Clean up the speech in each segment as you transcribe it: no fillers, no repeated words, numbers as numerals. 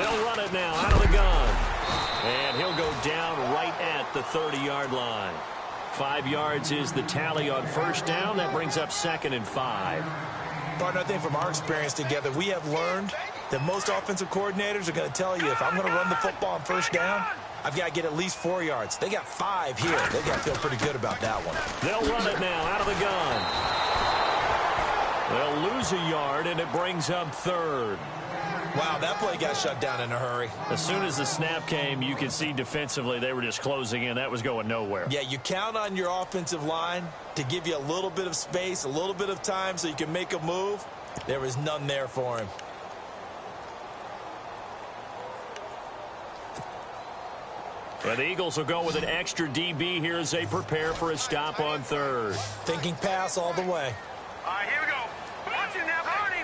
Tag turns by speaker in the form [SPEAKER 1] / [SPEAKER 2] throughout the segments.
[SPEAKER 1] They'll run it now out of the gun. And he'll go down right at the 30-yard line. 5 yards is the tally on first down. That brings up 2nd and 5.
[SPEAKER 2] Partner, I think from our experience together, we have learned that most offensive coordinators are going to tell you, if I'm going to run the football on first down, I've got to get at least 4 yards. They got 5 here. They got to feel pretty good about that one.
[SPEAKER 1] They'll run it now out of the gun. They'll lose a yard, and it brings up 3rd.
[SPEAKER 2] Wow, that play got shut down in a hurry.
[SPEAKER 1] As soon as the snap came, you could see defensively they were just closing in. That was going nowhere.
[SPEAKER 2] Yeah, you count on your offensive line to give you a little bit of space, a little bit of time so you can make a move. There was none there for him.
[SPEAKER 1] Well, the Eagles will go with an extra DB here as they prepare for a stop on 3rd.
[SPEAKER 2] Thinking pass all the way.
[SPEAKER 3] All right, here we go. Watch it now, Barney.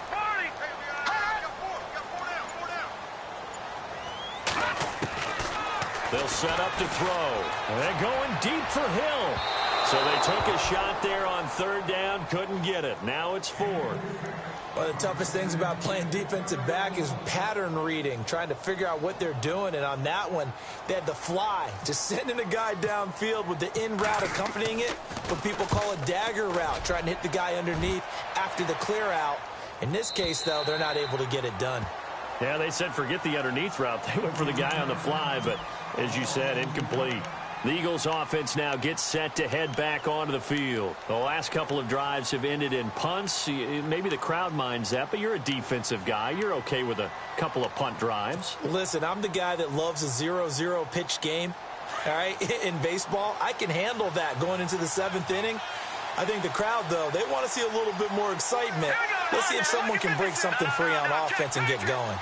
[SPEAKER 1] They'll set up to throw. They're going deep for Hill. So they took a shot there on 3rd down, couldn't get it. Now it's 4th.
[SPEAKER 2] One of the toughest things about playing defensive back is pattern reading, trying to figure out what they're doing. And on that one, they had to fly, just sending a guy downfield with the in route accompanying it, what people call a dagger route, trying to hit the guy underneath after the clear out. In this case, though, they're not able to get it done.
[SPEAKER 1] Yeah, they said forget the underneath route. They went for the guy on the fly, but as you said, incomplete. The Eagles offense now gets set to head back onto the field. The last couple of drives have ended in punts. Maybe the crowd minds that, but you're a defensive guy. You're okay with a couple of punt drives.
[SPEAKER 2] Listen, I'm the guy that loves a 0-0 pitch game. All right, in baseball, I can handle that going into the 7th inning. I think the crowd, though, they want to see a little bit more excitement. Let's see if someone can break something free on offense and get going.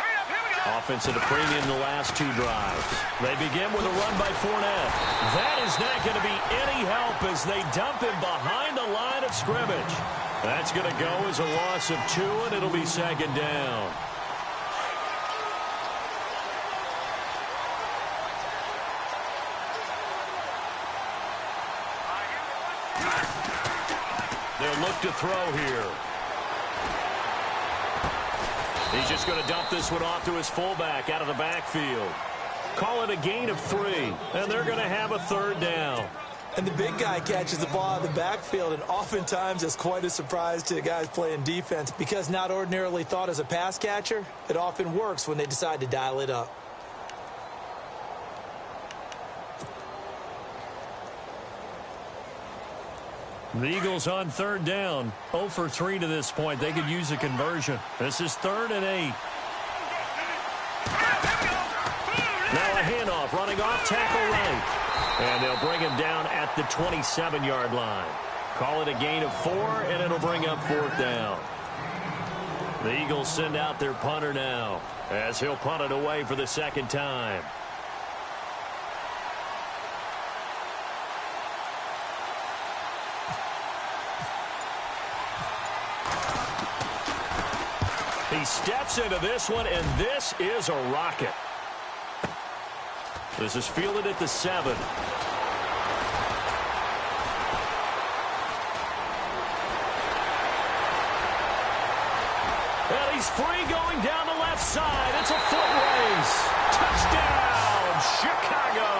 [SPEAKER 1] Offense at a premium the last 2 drives. They begin with a run by Fournette. That is not going to be any help as they dump him behind the line of scrimmage. That's going to go as a loss of 2, and it'll be 2nd down. They'll look to throw here. He's just going to dump this one off to his fullback out of the backfield. Call it a gain of 3, and they're going to have a 3rd down.
[SPEAKER 2] And the big guy catches the ball out of the backfield, and oftentimes it's quite a surprise to the guys playing defense because not ordinarily thought as a pass catcher, it often works when they decide to dial it up.
[SPEAKER 1] The Eagles on 3rd down. 0 for 3 to this point. They could use a conversion. This is 3rd and 8. Now a handoff running off tackle right. And they'll bring him down at the 27-yard line. Call it a gain of 4, and it'll bring up 4th down. The Eagles send out their punter now as he'll punt it away for the 2nd time. He steps into this one, and this is a rocket. This is fielded at the 7. And he's free going down the left side. It's a foot race. Touchdown, Chicago.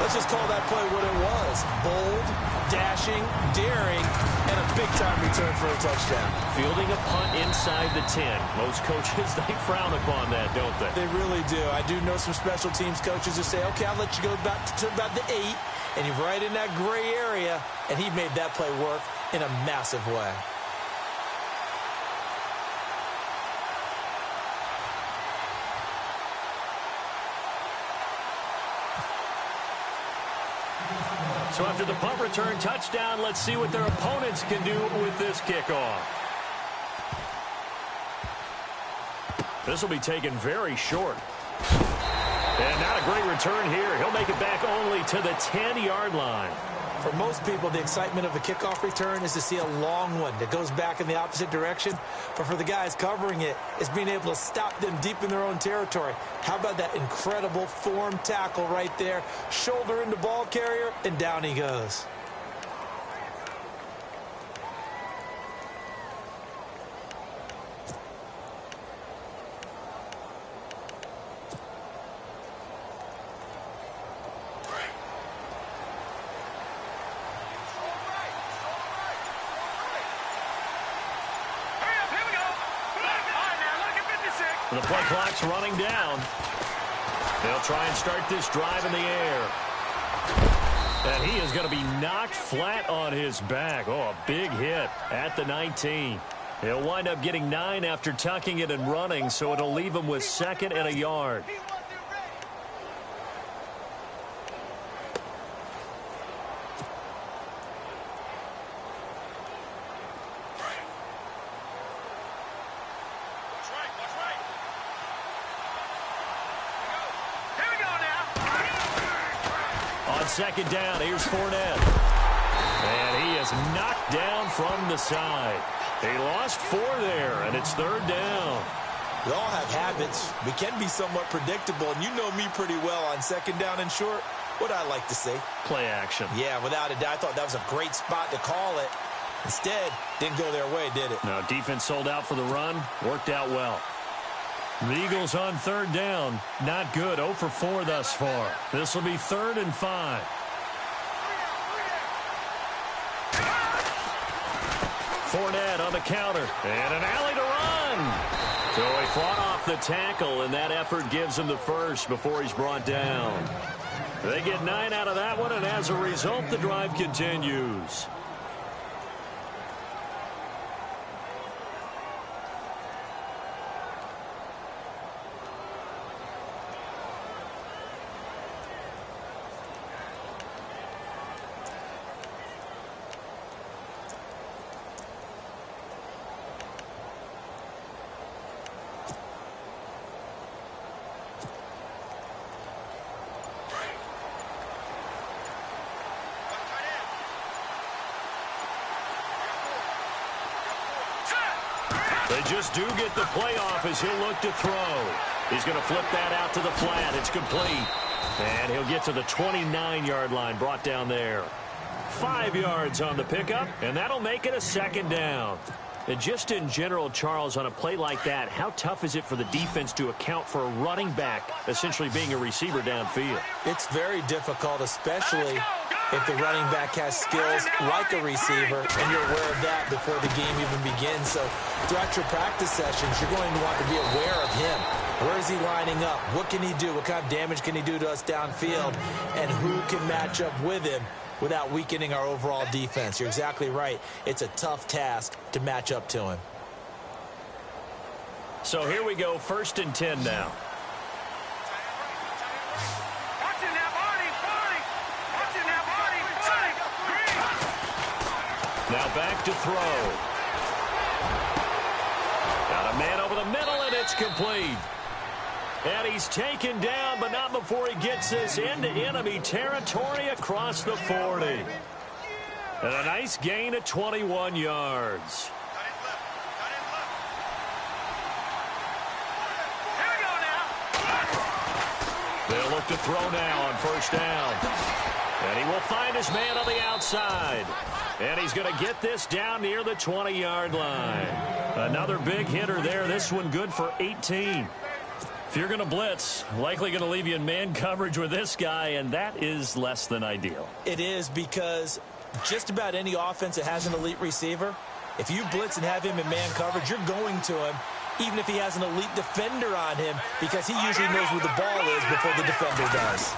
[SPEAKER 2] Let's just call that play what it was. Bold, dashing, daring, and a big-time return for a touchdown.
[SPEAKER 1] Fielding a punt inside the 10. Most coaches, they frown upon that, don't they?
[SPEAKER 2] They really do. I do know some special teams coaches who say, okay, I'll let you go back to about the 8, and you're right in that gray area, and he made that play work in a massive way.
[SPEAKER 1] So after the punt return touchdown, let's see what their opponents can do with this kickoff. This will be taken very short. And not a great return here. He'll make it back only to the 10-yard line.
[SPEAKER 2] For most people, the excitement of a kickoff return is to see a long one that goes back in the opposite direction. But for the guys covering it, it's being able to stop them deep in their own territory. How about that incredible form tackle right there? Shoulder into ball carrier, and down he goes.
[SPEAKER 1] the play clock's running down. They'll try and start this drive in the air. And he is going to be knocked flat on his back. Oh, a big hit at the 19. He'll wind up getting 9 after tucking it and running, so it'll leave him with 2nd and a yard. On 2nd down, here's Fournette. And he is knocked down from the side. He lost 4 there, and it's 3rd down.
[SPEAKER 2] We all have habits. We can be somewhat predictable, and you know me pretty well on 2nd down and short. What I like to say?
[SPEAKER 1] Play action.
[SPEAKER 2] Yeah, without a doubt. I thought that was a great spot to call it. Instead, didn't go their way, did it?
[SPEAKER 1] No, defense sold out for the run. Worked out well. The Eagles on 3rd down. Not good. 0 for 4 thus far. This will be 3rd and 5. Fournette on the counter. And an alley to run. So he fought off the tackle, and that effort gives him the first before he's brought down. They get 9 out of that one, and as a result, the drive continues. They just do get the playoff as he'll look to throw. He's going to flip that out to the flat. It's complete. And he'll get to the 29-yard line, brought down there. 5 yards on the pickup, and that'll make it a 2nd down. And just in general, Charles, on a play like that, how tough is it for the defense to account for a running back essentially being a receiver downfield?
[SPEAKER 2] It's very difficult, especially if the running back has skills like a receiver, and you're aware of that before the game even begins. So throughout your practice sessions, you're going to want to be aware of him. Where is he lining up? What can he do? What kind of damage can he do to us downfield? And who can match up with him without weakening our overall defense? You're exactly right. It's a tough task to match up to him.
[SPEAKER 1] So here we go, 1st and 10 now. Now back to throw. Got a man over the middle, and it's complete. And he's taken down, but not before he gets this into enemy territory across the 40. And a nice gain of 21 yards. They'll look to throw now on 1st down. And he will find his man on the outside. And he's going to get this down near the 20-yard line. Another big hitter there. This one good for 18. If you're going to blitz, likely going to leave you in man coverage with this guy, and that is less than ideal.
[SPEAKER 2] It is, because just about any offense that has an elite receiver, if you blitz and have him in man coverage, you're going to him, even if he has an elite defender on him, because he usually knows where the ball is before the defender does.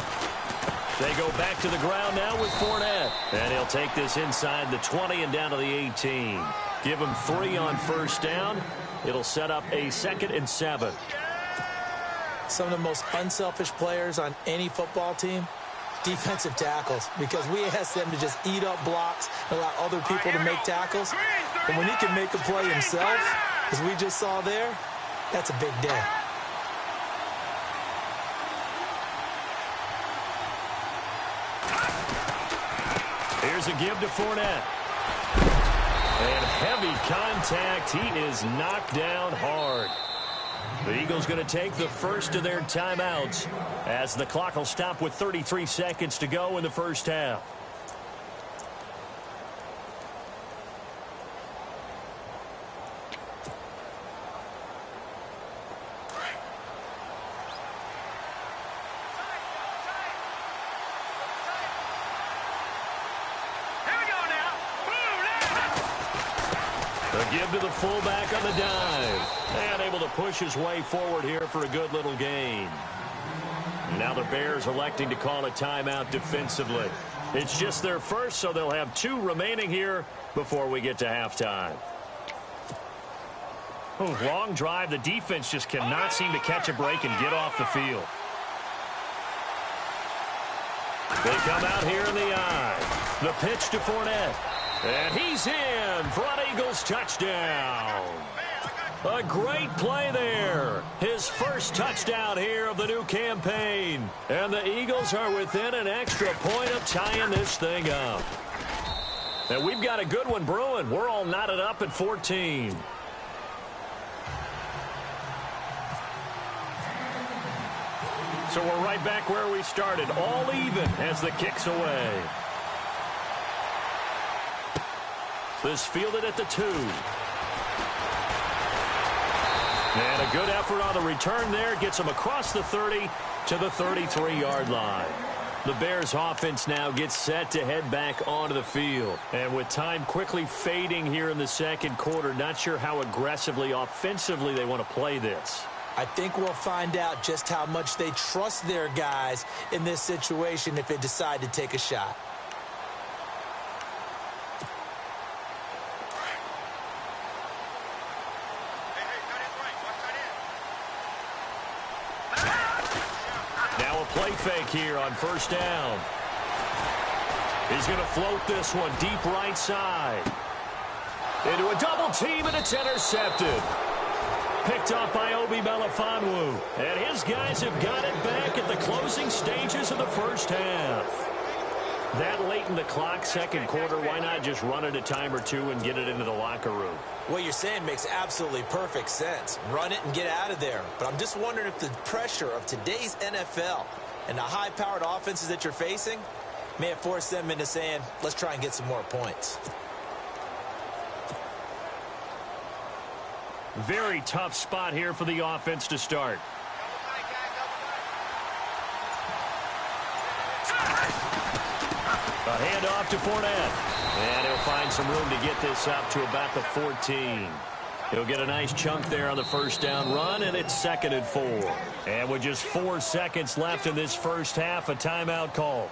[SPEAKER 1] They go back to the ground now with Fournette. And he'll take this inside the 20 and down to the 18. Give him 3 on 1st down. It'll set up a 2nd and 7.
[SPEAKER 2] Some of the most unselfish players on any football team, defensive tackles, because we ask them to just eat up blocks and allow other people to make tackles. But when he can make a play himself, as we just saw there, that's a big day.
[SPEAKER 1] Here's a give to Fournette. And heavy contact. He is knocked down hard. The Eagles going to take the first of their timeouts as the clock will stop with 33 seconds to go in the 1st half. give to the fullback on the dive. And able to push his way forward here for a good little gain. Now the Bears electing to call a timeout defensively. It's just their first, so they'll have 2 remaining here before we get to halftime. Oh, long drive. The defense just cannot seem to catch a break and get off the field. They come out here in the eye. The pitch to Fournette. And he's in. Front Eagles touchdown. A great play there. His first touchdown here of the new campaign. And the Eagles are within an extra point of tying this thing up. And we've got a good one brewing. We're all knotted up at 14. So we're right back where we started. All even as the kick's away. This fielded at the 2. And a good effort on the return there. Gets him across the 30 to the 33-yard line. The Bears offense now gets set to head back onto the field. And with time quickly fading here in the second quarter, not sure how aggressively, offensively they want to play this.
[SPEAKER 2] I think we'll find out just how much they trust their guys in this situation if they decide to take a shot.
[SPEAKER 1] Now a play fake here on first down. He's going to float this one deep right side. Into a double team, and it's intercepted. Picked up by Obi Melifonwu. And his guys have got it back at the closing stages of the first half. That late in the clock, second quarter, why not just run it a time or 2 and get it into the locker room?
[SPEAKER 2] What you're saying makes absolutely perfect sense. Run it and get out of there. But I'm just wondering if the pressure of today's NFL and the high-powered offenses that you're facing may have forced them into saying, let's try and get some more points.
[SPEAKER 1] Very tough spot here for the offense to start. A handoff to Fournette. And he'll find some room to get this up to about the 14. He'll get a nice chunk there on the first down run, and it's 2nd and 4. And with just 4 seconds left in this first half, a timeout call.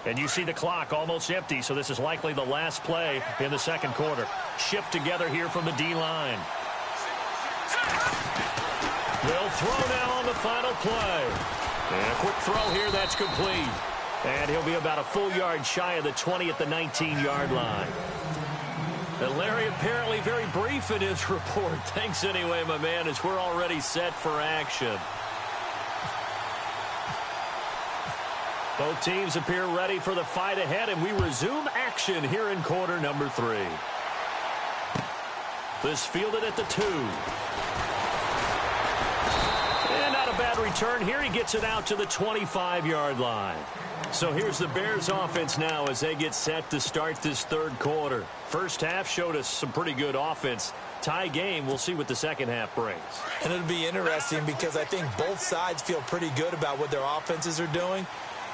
[SPEAKER 1] And you see the clock almost empty, so this is likely the last play in the second quarter. Shift together here from the D-line. They'll throw now on the final play. And a quick throw here, that's complete. And he'll be about a full yard shy of the 20 at the 19-yard line. And Larry apparently very brief in his report. Thanks anyway, my man, as we're already set for action. Both teams appear ready for the fight ahead, and we resume action here in quarter number 3. This fielded at the 2. And not a bad return here. He gets it out to the 25-yard line. So here's the Bears offense now as they get set to start this third quarter. First half showed us some pretty good offense. Tie game, we'll see what the second half brings.
[SPEAKER 2] And it'll be interesting because I think both sides feel pretty good about what their offenses are doing.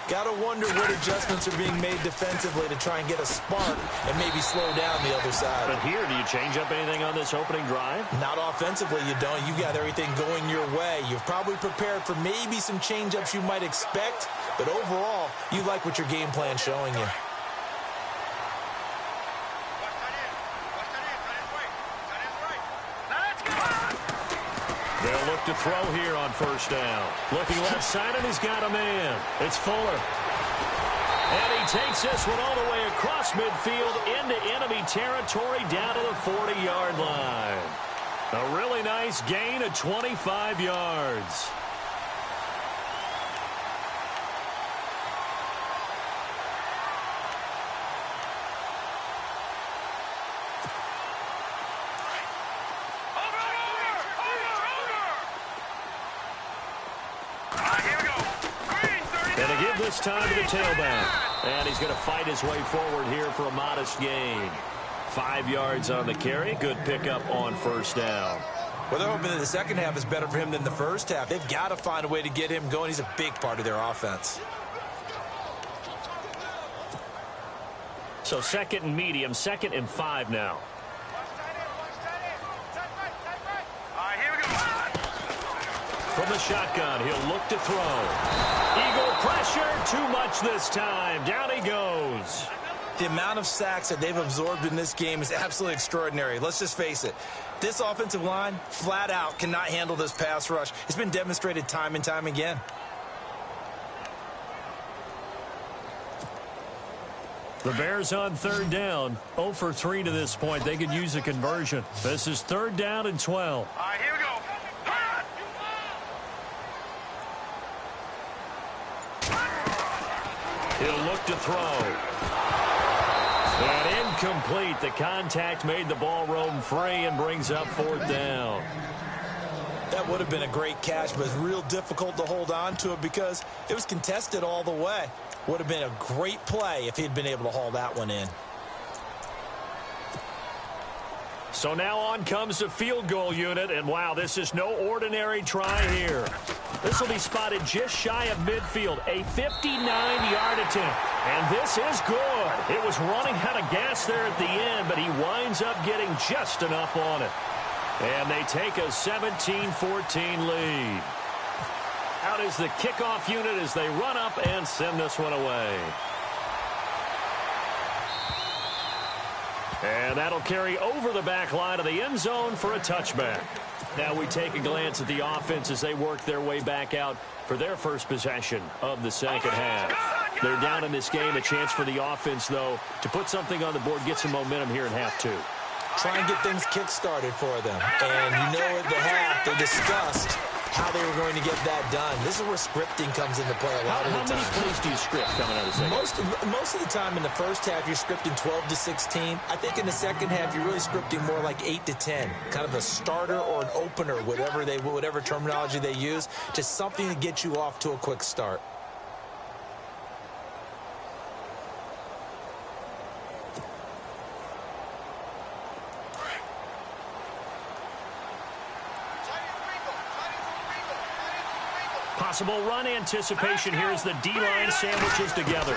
[SPEAKER 2] Got to wonder what adjustments are being made defensively to try and get a spark and maybe slow down the other side.
[SPEAKER 1] But here, do you change up anything on this opening drive?
[SPEAKER 2] Not offensively, you don't. You got everything going your way. You've probably prepared for maybe some change-ups you might expect, but overall, you like what your game plan's showing you.
[SPEAKER 1] They'll look to throw here on first down. Looking left side, and he's got a man. It's Fuller. And he takes this one all the way across midfield into enemy territory down to the 40-yard line. A really nice gain of 25 yards. This time to the tailback. And he's going to fight his way forward here for a modest gain. 5 yards on the carry. Good pickup on first down.
[SPEAKER 2] Well, they're hoping that the second half is better for him than the first half. They've got to find a way to get him going. He's a big part of their offense.
[SPEAKER 1] So 2nd and medium, 2nd and 5 now. From the shotgun, he'll look to throw. Eagle pressure, too much this time. Down he goes.
[SPEAKER 2] The amount of sacks that they've absorbed in this game is absolutely extraordinary. Let's just face it. This offensive line, flat out, cannot handle this pass rush. It's been demonstrated time and time again.
[SPEAKER 1] The Bears on 3rd down. 0 for 3 to this point. They could use a conversion. This is 3rd down and 12.
[SPEAKER 3] All right, here we go.
[SPEAKER 1] He'll look to throw. And incomplete. The contact made the ball roam free and brings up 4th down.
[SPEAKER 2] That would have been a great catch, but it's real difficult to hold on to it because it was contested all the way. Would have been a great play if he'd been able to haul that one in.
[SPEAKER 1] So now on comes the field goal unit, and wow, this is no ordinary try here. This will be spotted just shy of midfield, a 59-yard attempt. And this is good. It was running out of gas there at the end, but he winds up getting just enough on it. And they take a 17-14 lead. Out is the kickoff unit as they run up and send this one away. And that'll carry over the back line of the end zone for a touchback. Now we take a glance at the offense as they work their way back out for their first possession of the second half. They're down in this game. A chance for the offense, though, to put something on the board, get some momentum here in half 2.
[SPEAKER 2] Try and get things kick-started for them. And you know at the half, they discussed how they were going to get that done. This is where scripting comes into play a lot of the time.
[SPEAKER 1] How many plays do you script coming out of the second?
[SPEAKER 2] Most of the time in the first half, you're scripting 12 to 16. I think in the second half, you're really scripting more like 8 to 10. Kind of a starter or an opener, whatever terminology they use. Just something to get you off to a quick start.
[SPEAKER 1] Possible run anticipation here as the D-line sandwiches together.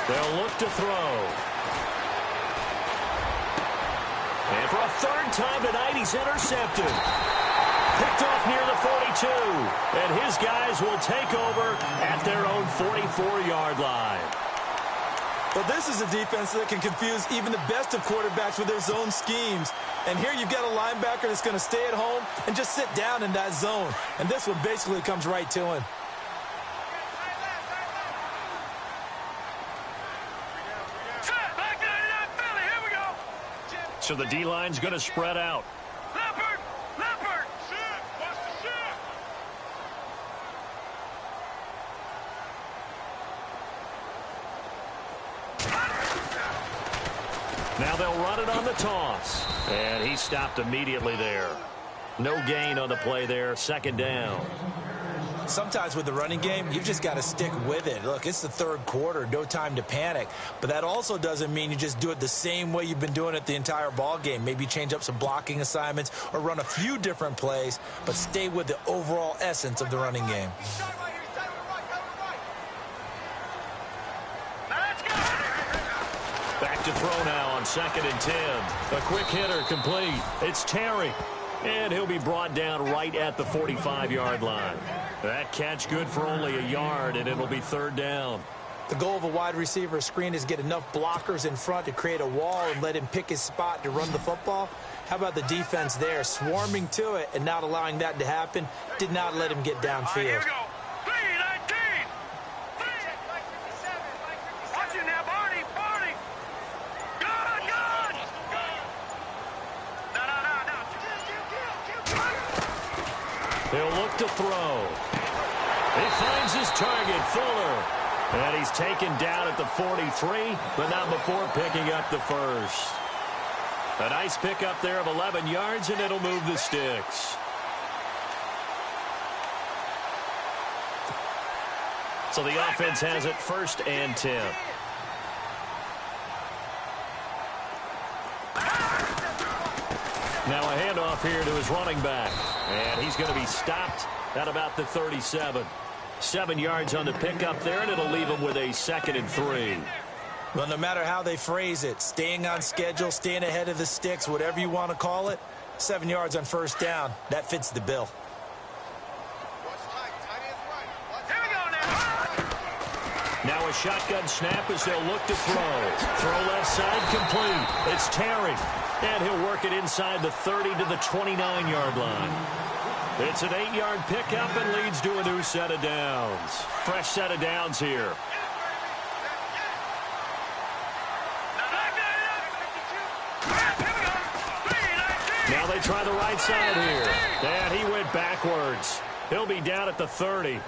[SPEAKER 1] They'll look to throw. And for a 3rd time tonight, he's intercepted. Picked off near the 42. And his guys will take over at their own 44-yard line.
[SPEAKER 2] Well, this is a defense that can confuse even the best of quarterbacks with their zone schemes. And here you've got a linebacker that's going to stay at home and just sit down in that zone. And this one basically comes right to him.
[SPEAKER 1] So the D-line's going to spread out. Now they'll run it on the toss. And he stopped immediately there. No gain on the play there. 2nd down.
[SPEAKER 2] Sometimes with the running game, you've just got to stick with it. Look, it's the 3rd quarter. No time to panic. But that also doesn't mean you just do it the same way you've been doing it the entire ball game. Maybe change up some blocking assignments or run a few different plays, but stay with the overall essence of the running game.
[SPEAKER 1] Back to throw now on 2nd and 10. A quick hitter complete. It's Terry. And he'll be brought down right at the 45-yard line. That catch good for only a yard, and it'll be 3rd down.
[SPEAKER 2] The goal of a wide receiver screen is get enough blockers in front to create a wall and let him pick his spot to run the football. How about the defense there, swarming to it and not allowing that to happen? Did not let him get downfield.
[SPEAKER 1] He'll look to throw. He finds his target, Fuller. And he's taken down at the 43, but not before picking up the first. A nice pickup there of 11 yards, and it'll move the sticks. So the offense has it 1st and 10. Now a handoff here to his running back. And he's going to be stopped at about the 37. 7 yards on the pickup there, and it'll leave him with a 2nd and 3.
[SPEAKER 2] Well, no matter how they phrase it, staying on schedule, staying ahead of the sticks, whatever you want to call it, 7 yards on first down, that fits the bill.
[SPEAKER 1] Now a shotgun snap as they'll look to throw. Throw left side complete. It's Terry. And he'll work it inside the 30 to the 29-yard line. It's an 8-yard pickup and leads to a new set of downs. Fresh set of downs here. Now they try the right side here. And he went backwards. He'll be down at the 30.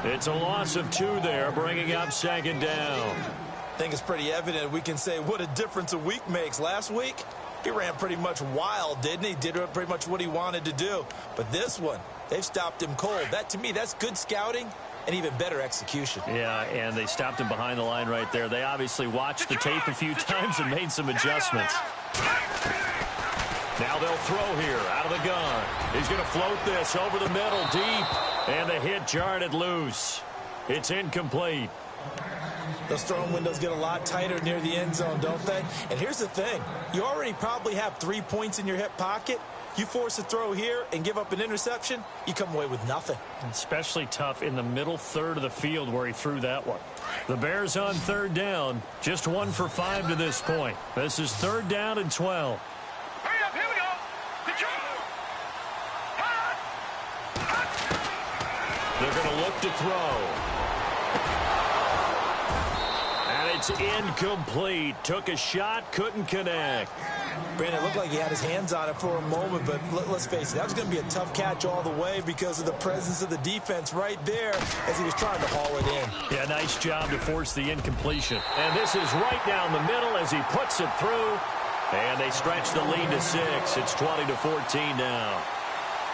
[SPEAKER 1] It's a loss of 2 there, bringing up 2nd down.
[SPEAKER 2] I think it's pretty evident we can say what a difference a week makes. Last week, he ran pretty much wild, didn't he? Did pretty much what he wanted to do. But this one, they've stopped him cold. That, to me, that's good scouting and even better execution.
[SPEAKER 1] Yeah, and they stopped him behind the line right there. They obviously watched the tape a few times and made some adjustments. Now they'll throw here out of the gun. He's going to float this over the middle deep. And the hit jarred it loose. It's incomplete.
[SPEAKER 2] Those throwing windows get a lot tighter near the end zone, don't they? And here's the thing. You already probably have 3 points in your hip pocket. You force a throw here and give up an interception, you come away with nothing.
[SPEAKER 1] Especially tough in the middle third of the field where he threw that one. The Bears on 3rd down. Just 1 for 5 to this point. This is 3rd down and 12.
[SPEAKER 3] Hurry up, here we go.
[SPEAKER 1] They're going to look to throw. And it's incomplete. Took a shot, couldn't connect.
[SPEAKER 2] Brandon, it looked like he had his hands on it for a moment, but let's face it, that was going to be a tough catch all the way because of the presence of the defense right there as he was trying to haul it in.
[SPEAKER 1] Yeah, nice job to force the incompletion. And this is right down the middle as he puts it through. And they stretch the lead to 6. It's 20-14 now.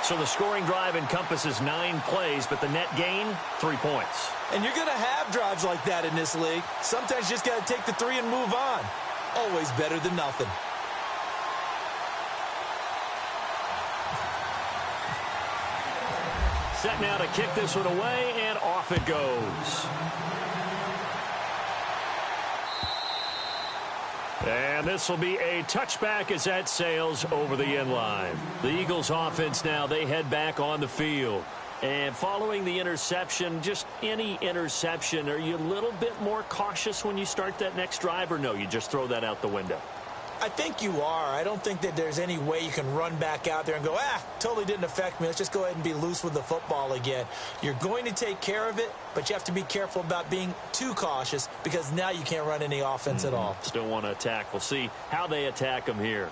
[SPEAKER 1] So the scoring drive encompasses 9 plays, but the net gain, 3 points.
[SPEAKER 2] And you're going to have drives like that in this league. Sometimes you just got to take the 3 and move on. Always better than nothing.
[SPEAKER 1] Set now to kick this one away, and off it goes. And this will be a touchback as that sails over the end line. The Eagles offense now, they head back on the field. And following the interception, just any interception, are you a little bit more cautious when you start that next drive, or no, you just throw that out the window?
[SPEAKER 2] I think you are. I don't think that there's any way you can run back out there and go, totally didn't affect me. Let's just go ahead and be loose with the football again. You're going to take care of it, but you have to be careful about being too cautious because now you can't run any offense at all.
[SPEAKER 1] Still want to attack. We'll see how they attack them here.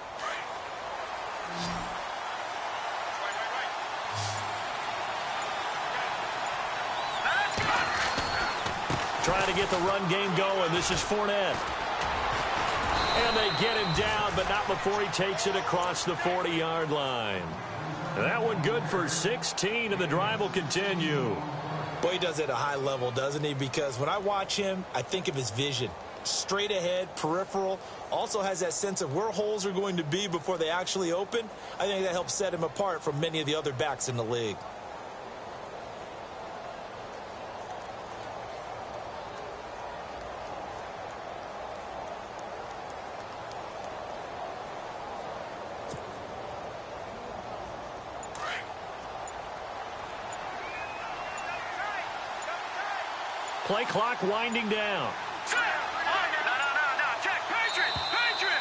[SPEAKER 1] Trying to get the run game going. This is Fournette. And they get him down, but not before he takes it across the 40-yard line. That one good for 16, and the drive will continue.
[SPEAKER 2] Boy, he does it at a high level, doesn't he? Because when I watch him, I think of his vision. Straight ahead, peripheral, also has that sense of where holes are going to be before they actually open. I think that helps set him apart from many of the other backs in the league.
[SPEAKER 1] Play clock winding down.
[SPEAKER 3] No. Check. Patriot.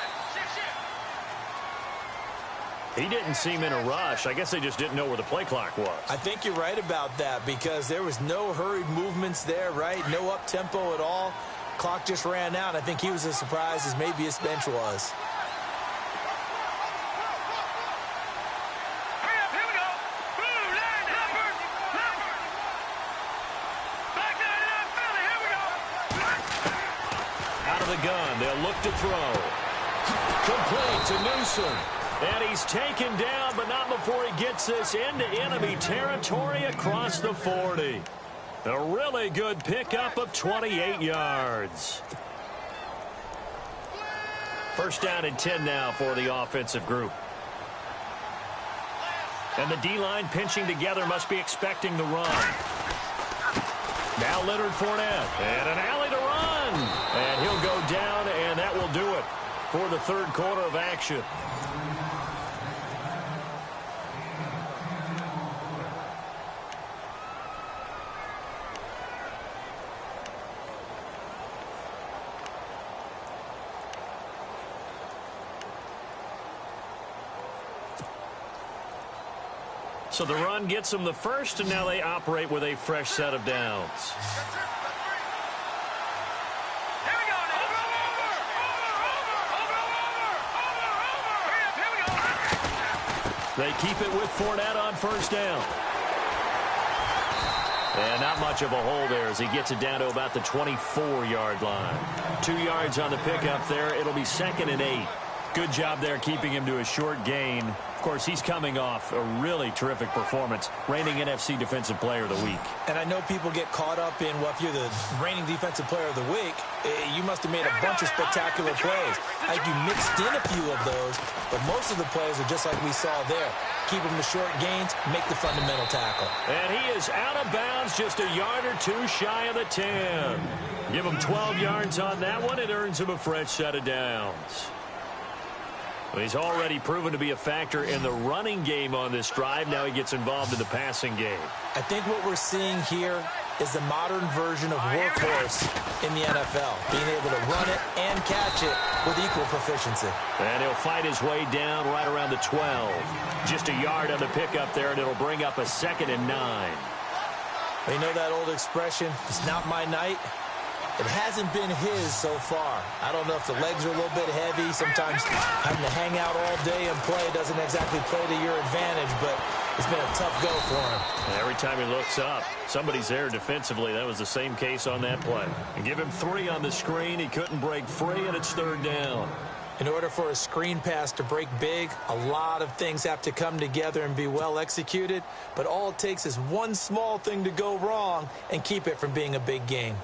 [SPEAKER 1] He didn't seem in a rush. I guess they just didn't know where the play clock was.
[SPEAKER 2] I think you're right about that because there was no hurried movements there, right? No up-tempo at all. Clock just ran out. I think he was as surprised as maybe his bench was.
[SPEAKER 1] Gun. They'll look to throw. Complete to Newsom. And he's taken down, but not before he gets this into enemy territory across the 40. A really good pickup of 28 yards. First down and 10 now for the offensive group. And the D-line pinching together must be expecting the run. Now Leonard Fournette. And an alley to run. And he'll go down, and that will do it for the third quarter of action. So the run gets them the first, and now they operate with a fresh set of downs.
[SPEAKER 3] Here we go now.
[SPEAKER 1] They keep it with Fournette on first down. And not much of a hole there as he gets it down to about the 24-yard line. 2 yards on the pickup there. It'll be 2nd and 8. Good job there keeping him to a short gain. Of course, he's coming off a really terrific performance, reigning NFC Defensive Player of the Week.
[SPEAKER 2] And I know people get caught up in, well, if you're the reigning Defensive Player of the Week, you must have made a bunch of spectacular plays. I think you mixed in a few of those, but most of the plays are just like we saw there. Keep them to short gains, make the fundamental tackle.
[SPEAKER 1] And he is out of bounds, just a yard or two shy of the 10. Give him 12 yards on that one. It earns him a fresh set of downs. Well, he's already proven to be a factor in the running game on this drive. Now he gets involved in the passing game.
[SPEAKER 2] I think what we're seeing here is the modern version of workhorse in the NFL, being able to run it and catch it with equal proficiency.
[SPEAKER 1] And he'll fight his way down right around the 12. Just a yard on the pickup there, and it'll bring up a 2nd and 9.
[SPEAKER 2] You know that old expression, it's not my night? It hasn't been his so far. I don't know if the legs are a little bit heavy. Sometimes having to hang out all day and play doesn't exactly play to your advantage, but it's been a tough go for him.
[SPEAKER 1] And every time he looks up, somebody's there defensively. That was the same case on that play. And give him 3 on the screen. He couldn't break free, and it's 3rd down.
[SPEAKER 2] In order for a screen pass to break big, a lot of things have to come together and be well executed, but all it takes is one small thing to go wrong and keep it from being a big gain.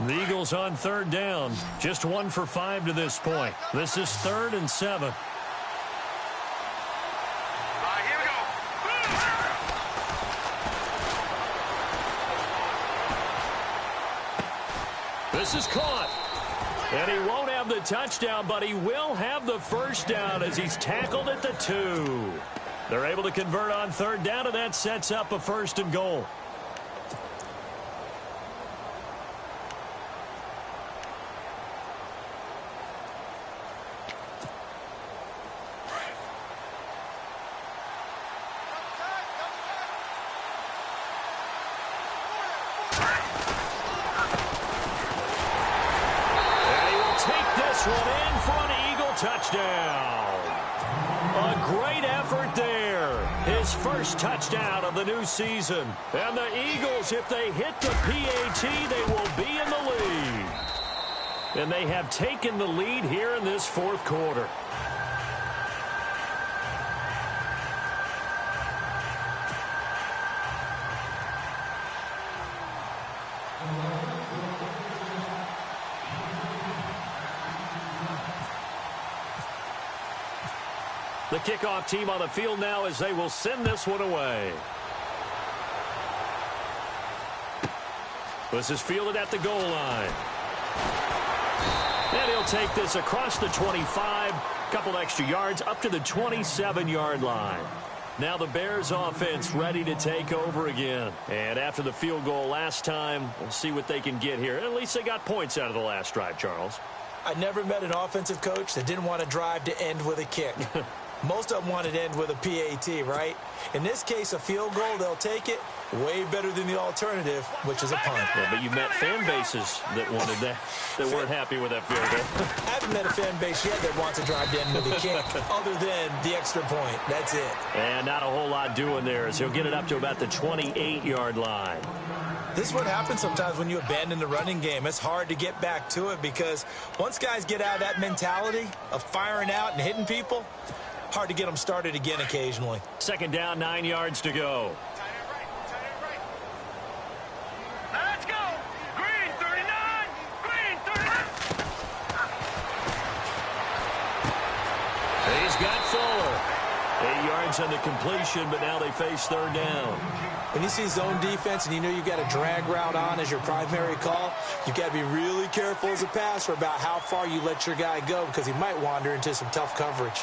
[SPEAKER 1] The Eagles on 3rd down. Just 1 for 5 to this point. This is 3rd and 7.
[SPEAKER 3] Here we go.
[SPEAKER 1] This is caught. And he won't have the touchdown, but he will have the first down as he's tackled at the 2. They're able to convert on 3rd down, and that sets up a 1st and goal. Touchdown. A great effort there. His first touchdown of the new season. And the Eagles, if they hit the PAT, they will be in the lead. And they have taken the lead here in this 4th quarter. The kickoff team on the field now as they will send this one away. This is fielded at the goal line. And he'll take this across the 25, couple extra yards up to the 27-yard line. Now the Bears offense ready to take over again. And after the field goal last time, we'll see what they can get here. At least they got points out of the last drive, Charles.
[SPEAKER 2] I never met an offensive coach that didn't want to drive to end with a kick. Most of them wanted to end with a PAT, right? In this case, a field goal, they'll take it. Way better than the alternative, which is a punt.
[SPEAKER 1] Yeah, but you met fan bases that wanted that, that weren't happy with that field goal.
[SPEAKER 2] I haven't met a fan base yet that wants to drive to end with a kick, other than the extra point. That's it.
[SPEAKER 1] And not a whole lot doing there as he'll get it up to about the 28-yard line.
[SPEAKER 2] This is what happens sometimes when you abandon the running game. It's hard to get back to it because once guys get out of that mentality of firing out and hitting people, hard to get them started again occasionally.
[SPEAKER 1] 2nd down, 9 yards to go.
[SPEAKER 3] Let's go. Green 39. Green 39.
[SPEAKER 1] yards on the completion, but now they face third down.
[SPEAKER 2] When you see zone defense and you know you've got a drag route on as your primary call, you've got to be really careful as a passer about how far you let your guy go because he might wander into some tough coverage.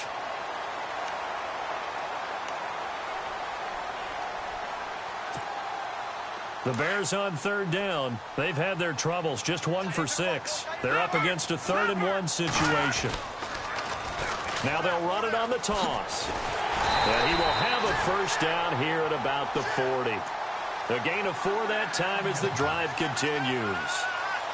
[SPEAKER 1] The Bears on third down. They've had their troubles, just 1 for 6. They're up against a 3rd-and-1 situation. Now they'll run it on the toss. And he will have a first down here at about the 40. A gain of 4 that time as the drive continues.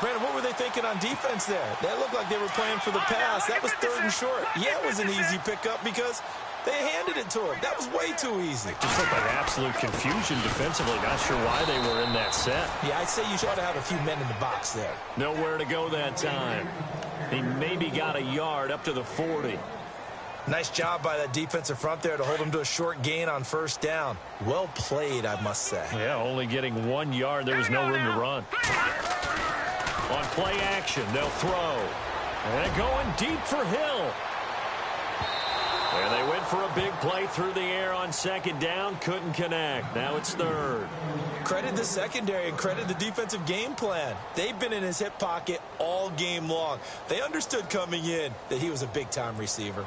[SPEAKER 2] Brandon, what were they thinking on defense there? That looked like they were playing for the pass. That was 3rd and short. Yeah, it was an easy pickup because they handed it to him. That was way too easy.
[SPEAKER 1] Just looked like absolute confusion defensively. Not sure why they were in that set.
[SPEAKER 2] Yeah, I'd say you ought to have a few men in the box there.
[SPEAKER 1] Nowhere to go that time. He maybe got a yard up to the 40.
[SPEAKER 2] Nice job by that defensive front there to hold him to a short gain on first down. Well played, I must say.
[SPEAKER 1] Yeah, only getting 1 yard. There was no room to run. On play action, they'll throw. And going deep for Hill. And they went for a big play through the air on 2nd down. Couldn't connect. Now it's 3rd.
[SPEAKER 2] Credit the secondary and credit the defensive game plan. They've been in his hip pocket all game long. They understood coming in that he was a big-time receiver.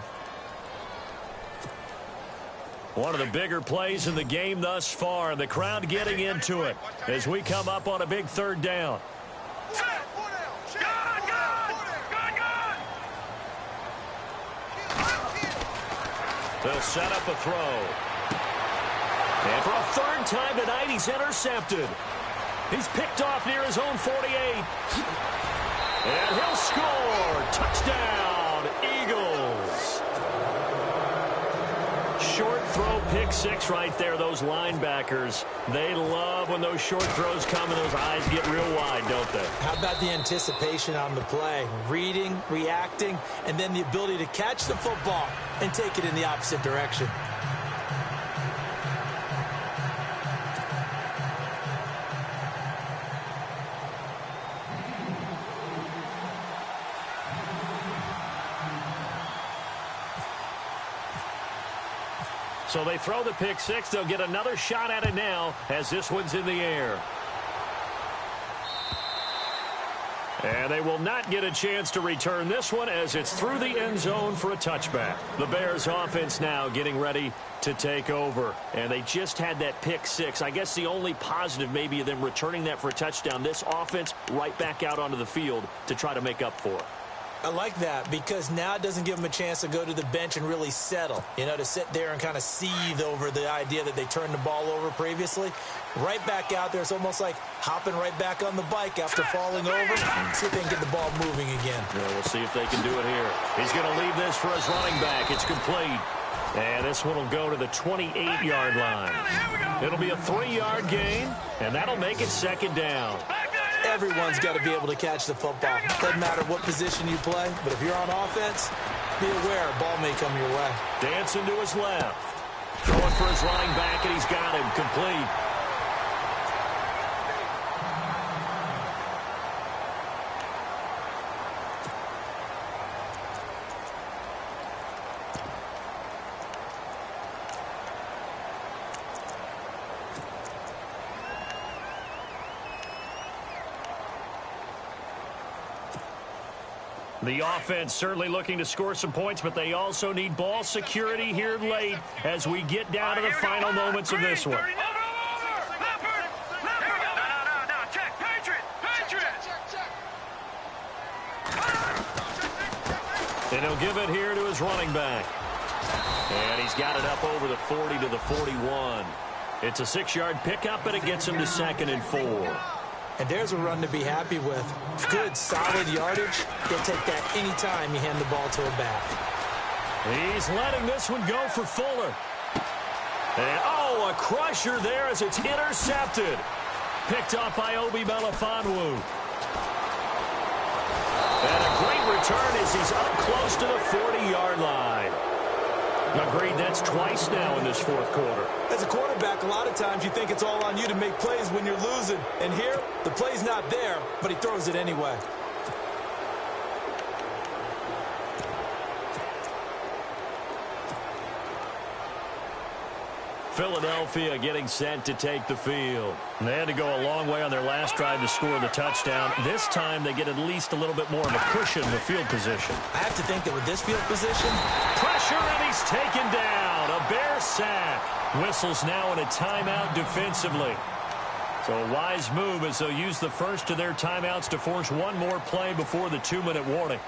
[SPEAKER 1] One of the bigger plays in the game thus far, and the crowd getting into it as we come up on a big 3rd down. They'll set up a throw. And for a 3rd time tonight, he's intercepted. He's picked off near his own 48. And he'll score. Touchdown, Eagles. Short throw, pick 6 right there. Those linebackers, they love when those short throws come and those eyes get real wide, don't they?
[SPEAKER 2] How about the anticipation on the play? Reading, reacting, and then the ability to catch the football and take it in the opposite direction.
[SPEAKER 1] So they throw the pick 6. They'll get another shot at it now as this one's in the air. And they will not get a chance to return this one as it's through the end zone for a touchback. The Bears offense now getting ready to take over. And they just had that pick 6. I guess the only positive maybe of them returning that for a touchdown. This offense right back out onto the field to try to make up for it.
[SPEAKER 2] I like that because now it doesn't give them a chance to go to the bench and really settle, you know, to sit there and kind of seethe over the idea that they turned the ball over previously. Right back out there, it's almost like hopping right back on the bike after falling over. See if they can get the ball moving again.
[SPEAKER 1] Yeah, we'll see if they can do it here. He's going to leave this for his running back. It's complete. And this one will go to the 28-yard line. It'll be a 3-yard gain, and that'll make it 2nd down.
[SPEAKER 2] Everyone's got to be able to catch the football. Doesn't matter what position you play, but if you're on offense, be aware a ball may come your way.
[SPEAKER 1] Dancing to his left. Throwing for his running back, and he's got him complete. The offense certainly looking to score some points, but they also need ball security here late as we get down to the final moments of this one. And he'll give it here to his running back. And he's got it up over the 40 to the 41. It's a 6-yard pickup, and it gets him to 2nd and 4.
[SPEAKER 2] And there's a run to be happy with. Good, solid yardage. They'll take that anytime you hand the ball to a back.
[SPEAKER 1] He's letting this one go for Fuller. And, oh, a crusher there as it's intercepted. Picked up by Obi Melifonwu. And a great return as he's up close to the 40-yard line. Agreed, that's twice now in this 4th quarter.
[SPEAKER 2] As a quarterback, a lot of times you think it's all on you to make plays when you're losing. And here, the play's not there, but he throws it anyway.
[SPEAKER 1] Philadelphia getting set to take the field. And they had to go a long way on their last drive to score the touchdown. This time they get at least a little bit more of a cushion in the field position.
[SPEAKER 2] I have to think that with this field position,
[SPEAKER 1] pressure, and he's taken down. A Bear sack. Whistles now in a timeout defensively. So a wise move as they'll use the first of their timeouts to force one more play before the 2-minute warning.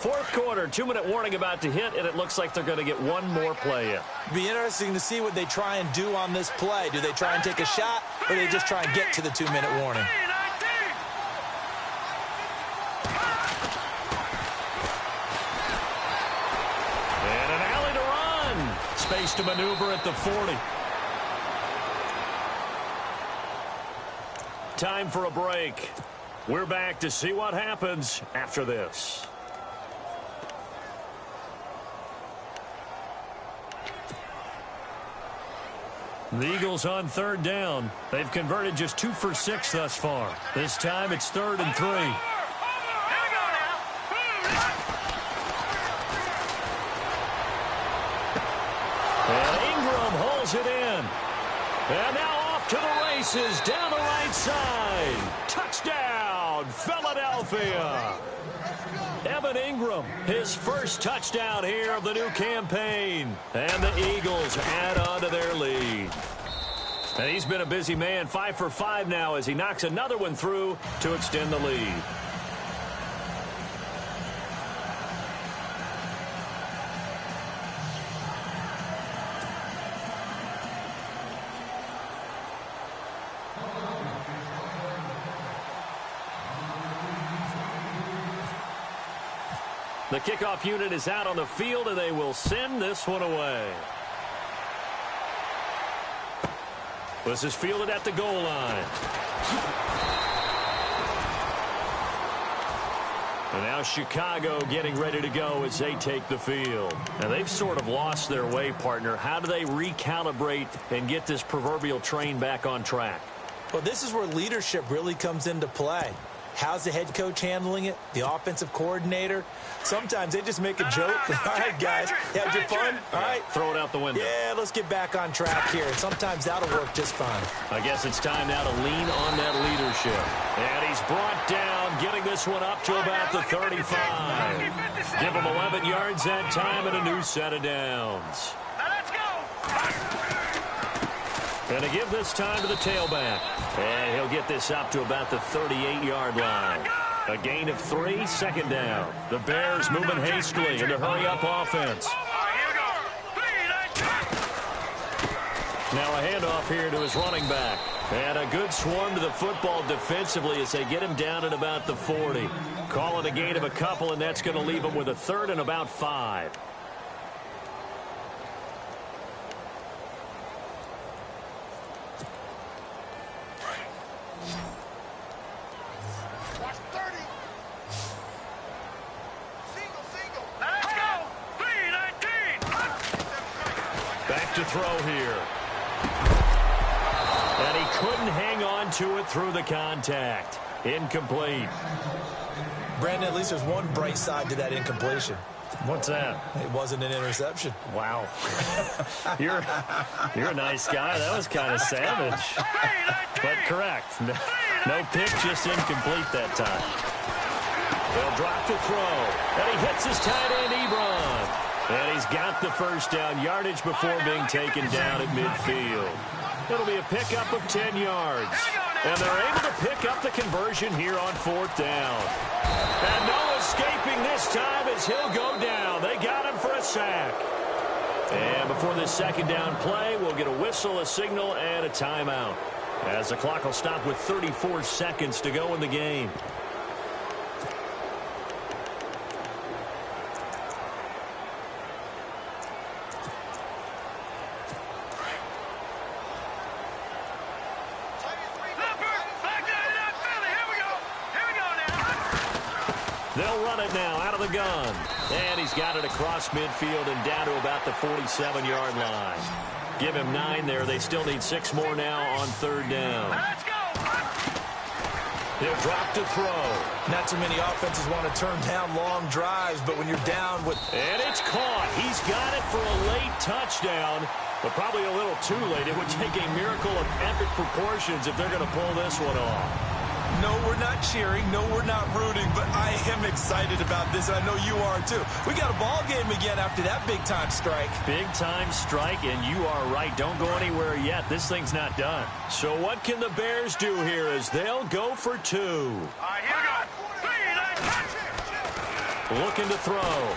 [SPEAKER 1] Fourth quarter, 2-minute warning about to hit, and it looks like they're going to get one more play in.
[SPEAKER 2] It'll be interesting to see what they try and do on this play. Do they try and take a shot, or do they just try and get to the 2-minute warning?
[SPEAKER 1] And an alley to run. Space to maneuver at the 40. Time for a break. We're back to see what happens after this. The Eagles on third down. They've converted just 2 for 6 thus far. This time it's 3rd and 3. And Ingram holds it in. And now off to the races down the right side. Touchdown, Philadelphia. Evan Ingram, his first touchdown here of the new campaign. And the Eagles add on to their lead. And he's been a busy man, 5 for 5 now as he knocks another one through to extend the lead. The kickoff unit is out on the field, and they will send this one away. This is fielded at the goal line. And now Chicago getting ready to go as they take the field. And they've sort of lost their way, partner. How do they recalibrate and get this proverbial train back on track?
[SPEAKER 2] Well, this is where leadership really comes into play. How's the head coach handling it? The offensive coordinator? Sometimes they just make a joke. All right, guys, had your fun? All right.
[SPEAKER 1] Throw it out the window.
[SPEAKER 2] Yeah, let's get back on track here. And sometimes that'll work just fine.
[SPEAKER 1] I guess it's time now to lean on that leadership. And he's brought down, getting this one up to about the 35. Give him 11 yards that time and a new set of downs.
[SPEAKER 3] Let's go.
[SPEAKER 1] And to give this time to the tailback. And he'll get this up to about the 38-yard line. A gain of 3, 2nd down. The Bears moving hastily in the hurry-up offense. Now a handoff here to his running back. And a good swarm to the football defensively as they get him down at about the 40. Call it a gain of a couple, and that's going to leave him with a 3rd and about 5. To throw here. And he couldn't hang on to it through the contact. Incomplete.
[SPEAKER 2] Brandon, at least there's one bright side to that incompletion.
[SPEAKER 1] What's that?
[SPEAKER 2] It wasn't an interception.
[SPEAKER 1] Wow. You're a nice guy. That was kind of savage. But correct. No pick, just incomplete that time. They'll drop to throw. And he hits his tight end, Ebron. And he's got the first down, yardage before being taken down at midfield. It'll be a pickup of 10 yards. And they're able to pick up the conversion here on 4th down. And no escaping this time as he'll go down. They got him for a sack. And before this 2nd down play, we'll get a whistle, a signal, and a timeout. As the clock will stop with 34 seconds to go in the game. They'll run it now out of the gun. And he's got it across midfield and down to about the 47-yard line. Give him 9 there. They still need 6 more now on 3rd down.
[SPEAKER 3] Let's go.
[SPEAKER 1] He'll drop to throw.
[SPEAKER 2] Not too many offenses want to turn down long drives, but when you're down with...
[SPEAKER 1] And it's caught. He's got it for a late touchdown, but probably a little too late. It would take a miracle of epic proportions if they're going to pull this one off.
[SPEAKER 2] No, we're not cheering. No, we're not rooting, but I am excited about this, and I know you are too. We got a ball game again after that big-time strike.
[SPEAKER 1] Big-time strike, and you are right. Don't go anywhere yet. This thing's not done. So what can the Bears do here as they'll go for two?
[SPEAKER 3] All right, here we go.
[SPEAKER 1] Looking to throw.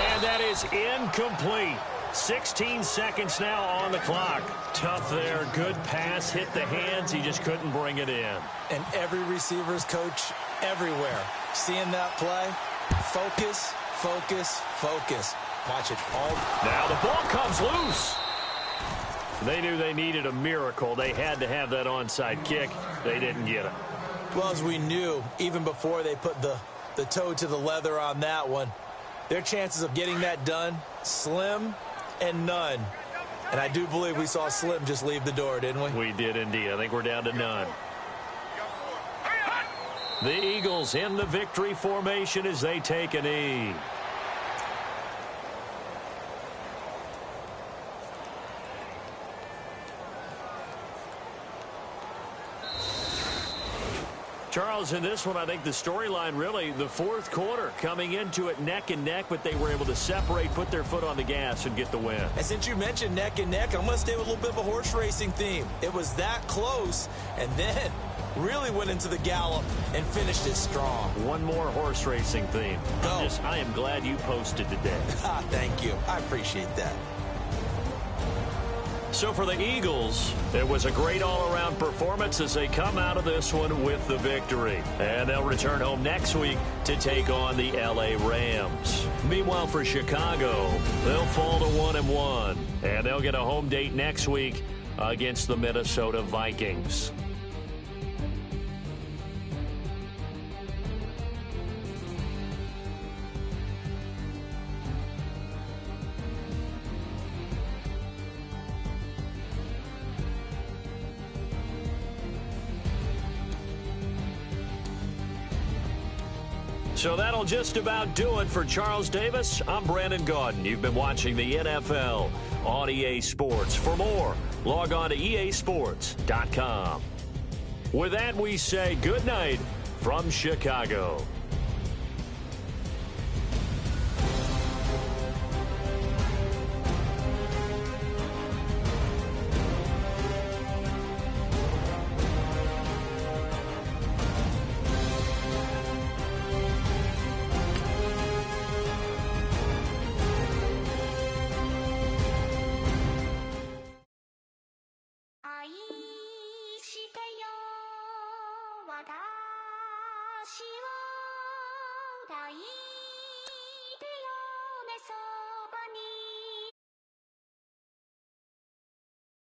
[SPEAKER 1] And that is incomplete. 16 seconds now on the clock. Tough there. Good pass. Hit the hands. He just couldn't bring it in.
[SPEAKER 2] And every receiver's coach everywhere. Seeing that play, focus, focus, focus. Watch it all.
[SPEAKER 1] Now the ball comes loose. They knew they needed a miracle. They had to have that onside kick. They didn't get it.
[SPEAKER 2] Well, as we knew, even before they put the toe to the leather on that one, their chances of getting that done, slim and none. And I do believe we saw Slim just leave the door, didn't we?
[SPEAKER 1] We did indeed. I think we're down to none. The Eagles in the victory formation as they take a knee. Charles, in this one, I think the storyline really, the fourth quarter, coming into it neck and neck, but they were able to separate, put their foot on the gas, and get the win.
[SPEAKER 2] And since you mentioned neck and neck, I'm going to stay with a little bit of a horse racing theme. It was that close, and then really went into the gallop and finished it strong.
[SPEAKER 1] One more horse racing theme.
[SPEAKER 2] Go.
[SPEAKER 1] I am glad you posted today.
[SPEAKER 2] Thank you. I appreciate that.
[SPEAKER 1] So for the Eagles, it was a great all-around performance as they come out of this one with the victory. And they'll return home next week to take on the L.A. Rams. Meanwhile, for Chicago, they'll fall to 1-1. And they'll get a home date next week against the Minnesota Vikings. So that'll just about do it for Charles Davis. I'm Brandon Gaudin. You've been watching the NFL on EA Sports. For more, log on to easports.com. With that, we say good night from Chicago.
[SPEAKER 4] "私を抱いて」